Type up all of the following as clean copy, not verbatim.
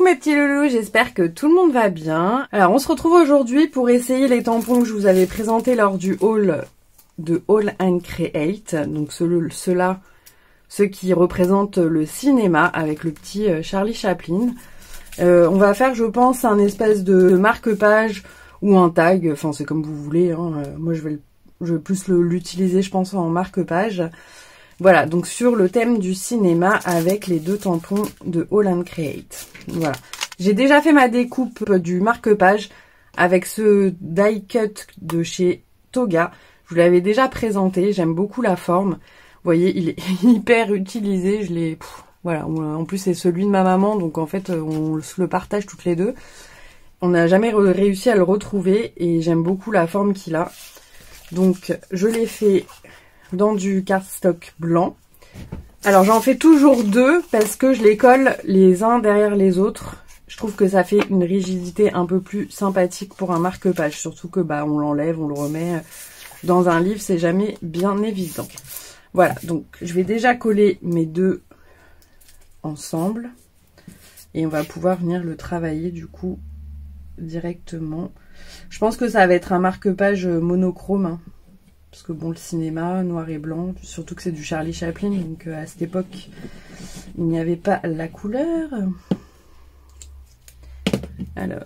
mes petits loulous, j'espère que tout le monde va bien. Alors on se retrouve aujourd'hui pour essayer les tampons que je vous avais présentés lors du haul de Haul and Create. Donc ceux-là, ceux qui représentent le cinéma avec le petit Charlie Chaplin. On va faire, je pense, un espèce de marque-page ou un tag, enfin c'est comme vous voulez. Hein. Moi je vais plus l'utiliser, je pense, en marque-page. Voilà, donc sur le thème du cinéma avec les deux tampons de Haul and Create. Voilà. J'ai déjà fait ma découpe du marque-page avec ce die cut de chez Toga. Je vous l'avais déjà présenté, j'aime beaucoup la forme. Vous voyez, il est hyper utilisé, je l'ai... Voilà, en plus c'est celui de ma maman, donc en fait on se le partage toutes les deux. On n'a jamais réussi à le retrouver et j'aime beaucoup la forme qu'il a. Donc je l'ai fait dans du cardstock blanc. Alors j'en fais toujours deux parce que je les colle les uns derrière les autres. Je trouve que ça fait une rigidité un peu plus sympathique pour un marque-page. Surtout que bah on l'enlève, on le remet dans un livre, c'est jamais bien évident. Voilà, donc je vais déjà coller mes deux ensemble. Et on va pouvoir venir le travailler du coup directement. Je pense que ça va être un marque-page monochrome. Hein. Parce que bon, le cinéma, noir et blanc, surtout que c'est du Charlie Chaplin, donc à cette époque, il n'y avait pas la couleur. Alors,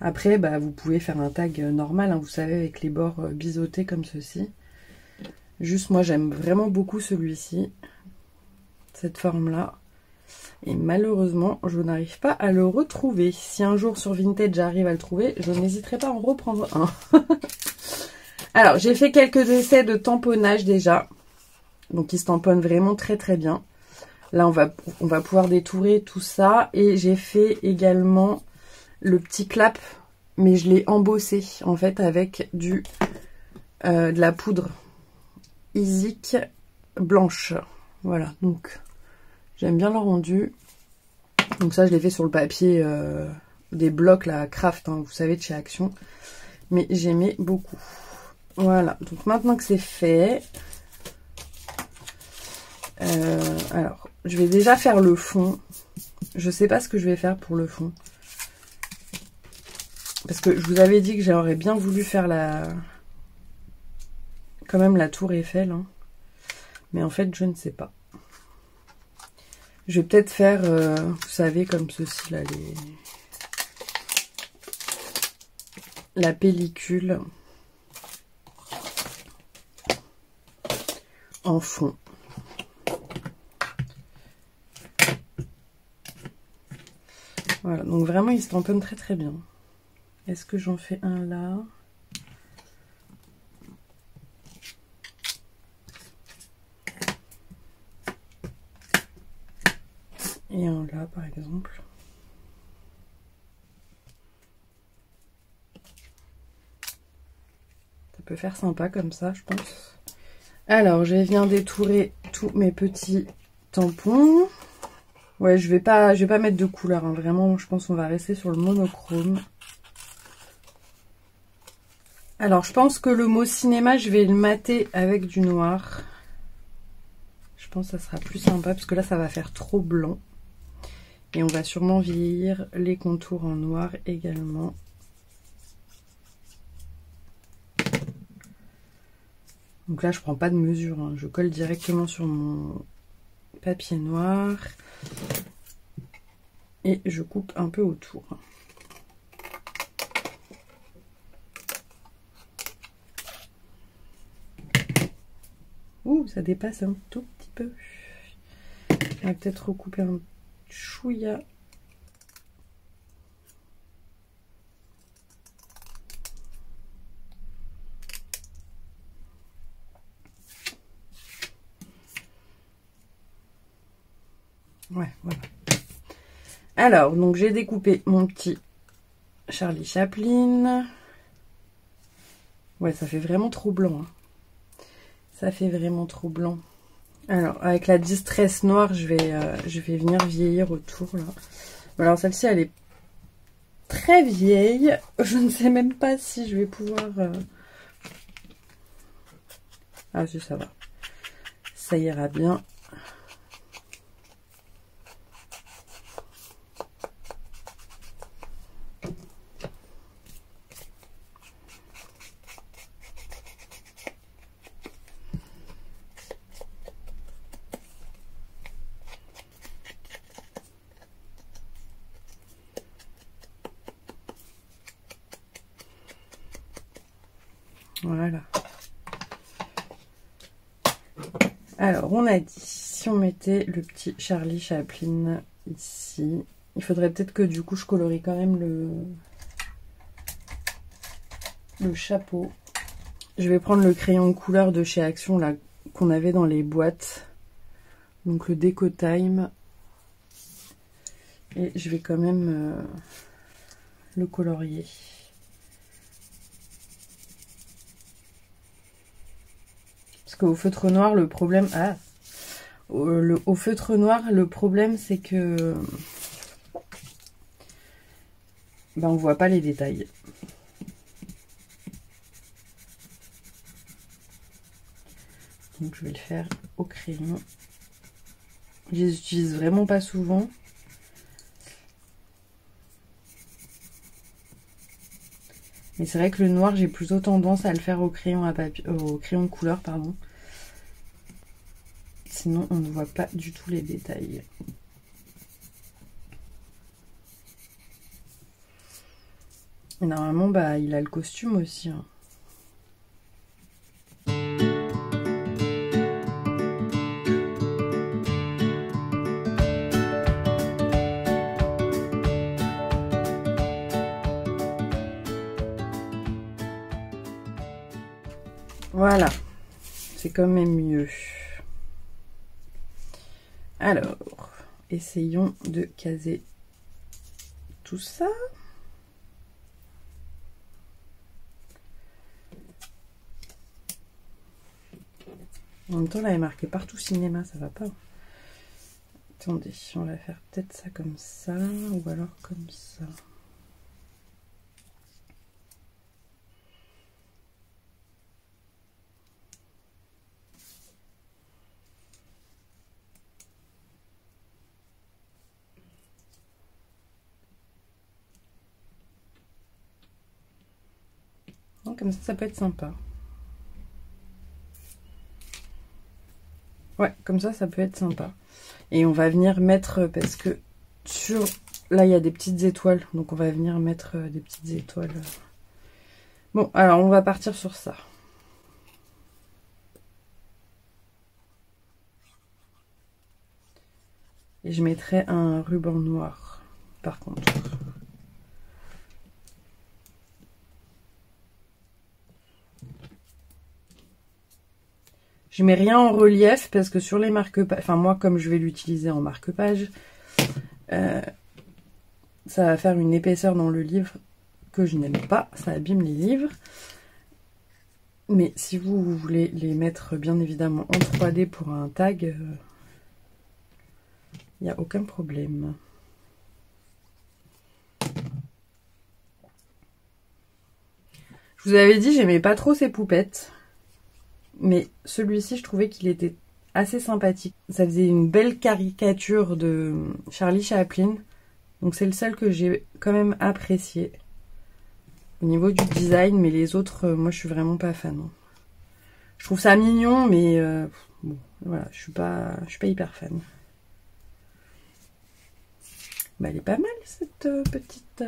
après, bah, vous pouvez faire un tag normal, hein, vous savez, avec les bords biseautés comme ceci. Juste, moi, j'aime vraiment beaucoup celui-ci, cette forme-là. Et malheureusement, je n'arrive pas à le retrouver. Si un jour sur Vinted, j'arrive à le trouver, je n'hésiterai pas à en reprendre un. Alors, j'ai fait quelques essais de tamponnage déjà. Donc, il se tamponne vraiment très très bien. Là, on va pouvoir détourer tout ça. Et j'ai fait également le petit clap, mais je l'ai embossé en fait avec de la poudre Isic blanche. Voilà, donc j'aime bien le rendu. Donc ça, je l'ai fait sur le papier des blocs, la craft, hein, vous savez, de chez Action. Mais j'aimais beaucoup. Voilà, donc maintenant que c'est fait, alors, je vais déjà faire le fond. Je sais pas ce que je vais faire pour le fond. Parce que je vous avais dit que j'aurais bien voulu faire quand même la tour Eiffel. Hein. Mais en fait, je ne sais pas. Je vais peut-être faire, vous savez, comme ceci, là, la pellicule en fond. Voilà, donc vraiment il se tamponne très très bien. Est-ce que j'en fais un là? Et un là par exemple. Ça peut faire sympa comme ça, je pense. Alors, je viens détourer tous mes petits tampons. Ouais, je vais pas mettre de couleur, hein. Vraiment, je pense qu'on va rester sur le monochrome. Alors, je pense que le mot cinéma, je vais le mater avec du noir. Je pense que ça sera plus sympa, parce que là, ça va faire trop blanc. Et on va sûrement vieillir les contours en noir également. Donc là, je prends pas de mesure, hein. Je colle directement sur mon papier noir et je coupe un peu autour. Ouh, ça dépasse un tout petit peu. On va peut-être recouper un chouïa. Ouais, voilà. Alors, donc j'ai découpé mon petit Charlie Chaplin. Ouais, ça fait vraiment trop blanc. Hein. Ça fait vraiment trop blanc. Alors, avec la distress noire, je vais venir vieillir autour, là. Alors, celle-ci, elle est très vieille. Je ne sais même pas si je vais pouvoir... Ah, si, ça va. Ça ira bien. Voilà. Alors, on a dit, si on mettait le petit Charlie Chaplin ici, il faudrait peut-être que du coup je colorie quand même le chapeau. Je vais prendre le crayon de couleur de chez Action là qu'on avait dans les boîtes. Donc le Déco Time. Et je vais quand même le colorier. Parce qu'au feutre noir, le problème... Ah, au feutre noir, le problème c'est que... Ben, on voit pas les détails. Donc je vais le faire au crayon. Je les utilise vraiment pas souvent. Mais c'est vrai que le noir, j'ai plutôt tendance à le faire au crayon à papier, au crayon de couleur, pardon. Sinon, on ne voit pas du tout les détails. Et normalement, bah, il a le costume aussi. Hein. Voilà, c'est quand même mieux. Alors, essayons de caser tout ça. En même temps, là, il est marqué partout cinéma, ça va pas. Attendez, on va faire peut-être ça comme ça, ou alors comme ça. Donc, comme ça peut être sympa. Ouais, comme ça peut être sympa. Et on va venir mettre, parce que sur... Là, il y a des petites étoiles, donc on va venir mettre des petites étoiles. Bon, alors on va partir sur ça. Et je mettrai un ruban noir, par contre. Je mets rien en relief parce que sur les marque-pages, enfin moi comme je vais l'utiliser en marque-page, ça va faire une épaisseur dans le livre que je n'aime pas, ça abîme les livres. Mais si vous voulez les mettre bien évidemment en 3D pour un tag, il n'y a aucun problème. Je vous avais dit, j'aimais pas trop ces poupettes. Mais celui-ci, je trouvais qu'il était assez sympathique. Ça faisait une belle caricature de Charlie Chaplin. Donc c'est le seul que j'ai quand même apprécié. Au niveau du design, mais les autres, moi je suis vraiment pas fan. Je trouve ça mignon, mais bon, voilà, je suis pas hyper fan. Bah, elle est pas mal cette petite...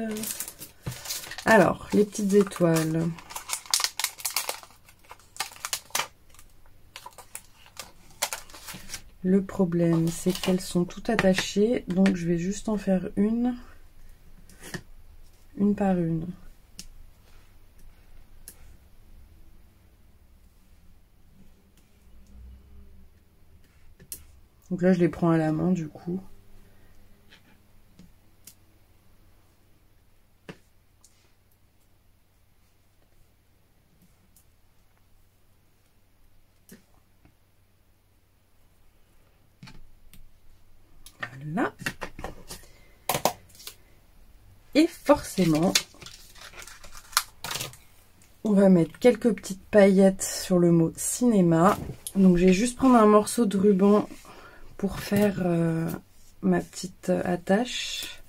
Alors, les petites étoiles. Le problème, c'est qu'elles sont toutes attachées, donc je vais juste en faire une par une. Donc là, je les prends à la main, du coup. Voilà. Et forcément, on va mettre quelques petites paillettes sur le mot cinéma. Donc je vais juste prendre un morceau de ruban pour faire ma petite attache.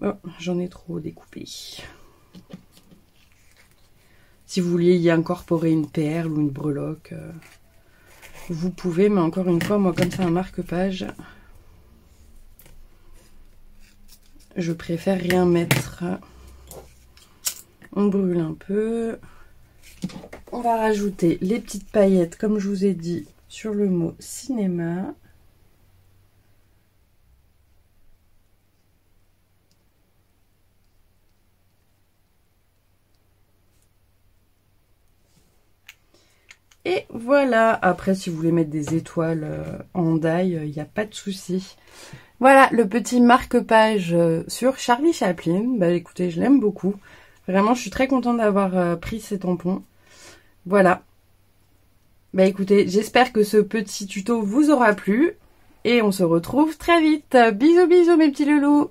Oh, j'en ai trop découpé. Si vous vouliez y incorporer une perle ou une breloque, vous pouvez, mais encore une fois, moi comme c'est un marque-page, je préfère rien mettre. On brûle un peu. On va rajouter les petites paillettes, comme je vous ai dit, sur le mot cinéma. Et voilà, après si vous voulez mettre des étoiles en die, il n'y a pas de souci. Voilà le petit marque-page sur Charlie Chaplin. Bah écoutez, je l'aime beaucoup. Vraiment, je suis très contente d'avoir pris ces tampons. Voilà. Bah écoutez, j'espère que ce petit tuto vous aura plu. Et on se retrouve très vite. Bisous bisous mes petits loulous.